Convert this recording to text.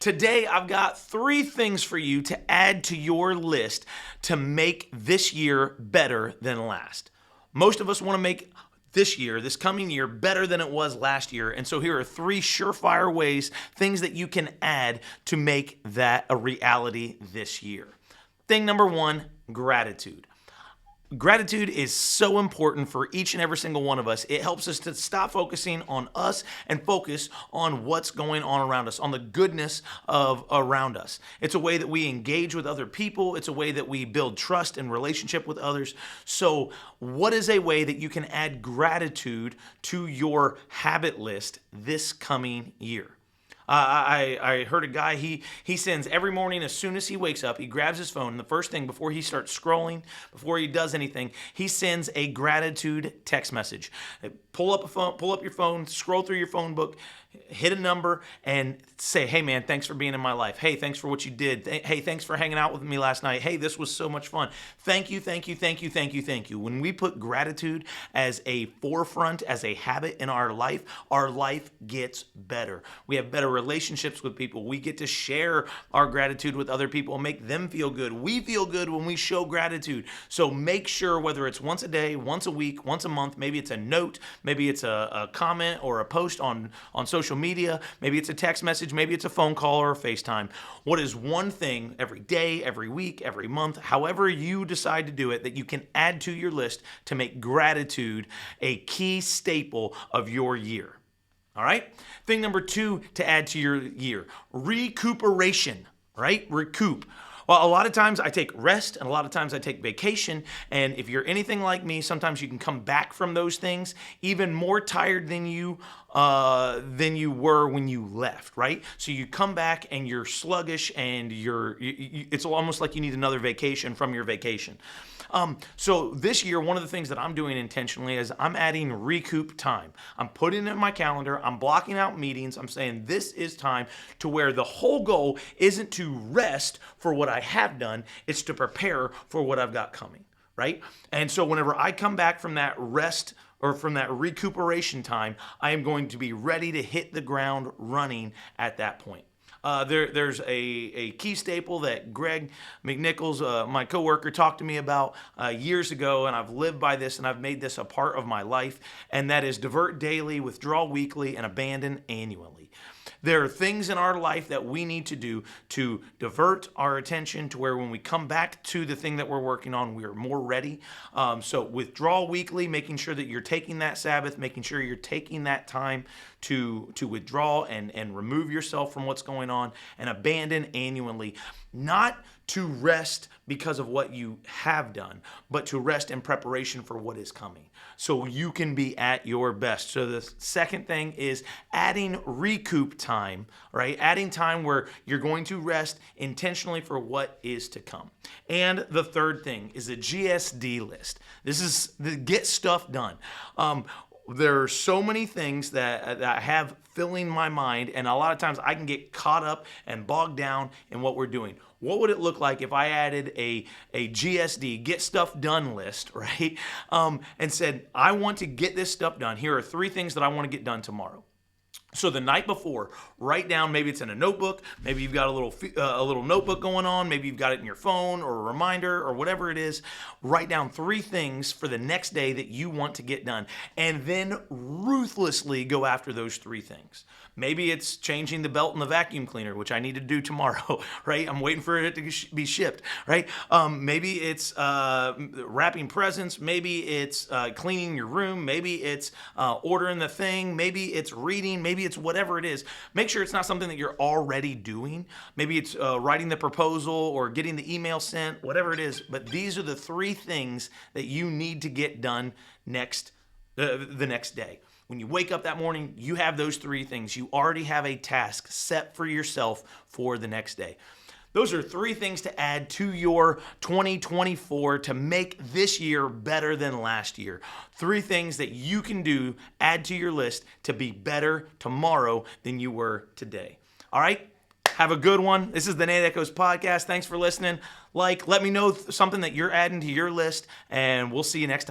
Today, I've got 3 things for you to add to your list to make this year better than last. Most of us want to make this coming year, better than it was last year. And so here are 3 surefire ways, things that you can add to make that a reality this year. Thing number 1, gratitude. Gratitude is so important for each and every single one of us. It helps us to stop focusing on us and focus on what's going on around us, on the goodness of around us. It's a way that we engage with other people. It's a way that we build trust and relationship with others. So what is a way that you can add gratitude to your habit list this coming year? I heard a guy, he sends every morning as soon as he wakes up, he grabs his phone, and the first thing before he starts scrolling, before he does anything, he sends a gratitude text message. Pull up your phone, scroll through your phone book, hit a number, and say, hey man, thanks for being in my life. Hey, thanks for what you did. Hey, thanks for hanging out with me last night. Hey, this was so much fun. Thank you, thank you, thank you, thank you, thank you. When we put gratitude as a forefront, as a habit in our life gets better. We have better relationships with people. We get to share our gratitude with other people and make them feel good. We feel good when we show gratitude. So make sure, whether it's once a day, once a week, once a month, maybe it's a note, maybe it's a comment or a post on social media, maybe it's a text message, maybe it's a phone call or a FaceTime. What is one thing every day, every week, every month, however you decide to do it, that you can add to your list to make gratitude a key staple of your year? All right? Thing number 2 to add to your year, recuperation, right? Recoup. Well, a lot of times I take rest and a lot of times I take vacation. And if you're anything like me, sometimes you can come back from those things even more tired than you were when you left, right? So you come back and you're sluggish and it's almost like you need another vacation from your vacation. So this year, one of the things that I'm doing intentionally is I'm adding recoup time. I'm putting it in my calendar. I'm blocking out meetings. I'm saying this is time to where the whole goal isn't to rest for what I have done. It's to prepare for what I've got coming, right? And so whenever I come back from that rest or from that recuperation time, I am going to be ready to hit the ground running at that point. There's a key staple that Greg McNichols, my coworker, talked to me about years ago, and I've lived by this, and I've made this a part of my life, and that is divert daily, withdraw weekly, and abandon annually. There are things in our life that we need to do to divert our attention to where when we come back to the thing that we're working on, we are more ready. So withdraw weekly, making sure that you're taking that Sabbath, making sure you're taking that time to withdraw and remove yourself from what's going on, and abandon annually. Not to rest because of what you have done, but to rest in preparation for what is coming, so you can be at your best. So the second thing is adding recoup time, right? Adding time where you're going to rest intentionally for what is to come. And the third thing is a GSD list. This is the get stuff done. There are so many things that I have filling my mind, and a lot of times I can get caught up and bogged down in what we're doing. What would it look like if I added a GSD, get stuff done list, right? And said, I want to get this stuff done. Here are 3 things that I want to get done tomorrow. So the night before, write down, maybe it's in a notebook, maybe you've got a little notebook going on, maybe you've got it in your phone or a reminder or whatever it is. Write down 3 things for the next day that you want to get done, and then ruthlessly go after those 3 things. Maybe it's changing the belt in the vacuum cleaner, which I need to do tomorrow, right? I'm waiting for it to be shipped, right? Maybe it's wrapping presents. Maybe it's cleaning your room. Maybe it's ordering the thing. Maybe it's reading. Maybe it's whatever it is. Make sure it's not something that you're already doing. Maybe it's writing the proposal or getting the email sent, whatever it is. But these are the 3 things that you need to get done the next day. When you wake up that morning, you have those 3 things. You already have a task set for yourself for the next day. Those are 3 things to add to your 2024 to make this year better than last year. 3 things that you can do, add to your list to be better tomorrow than you were today. All right? Have a good one. This is the Nate Echoes podcast. Thanks for listening. Let me know something that you're adding to your list, and we'll see you next time.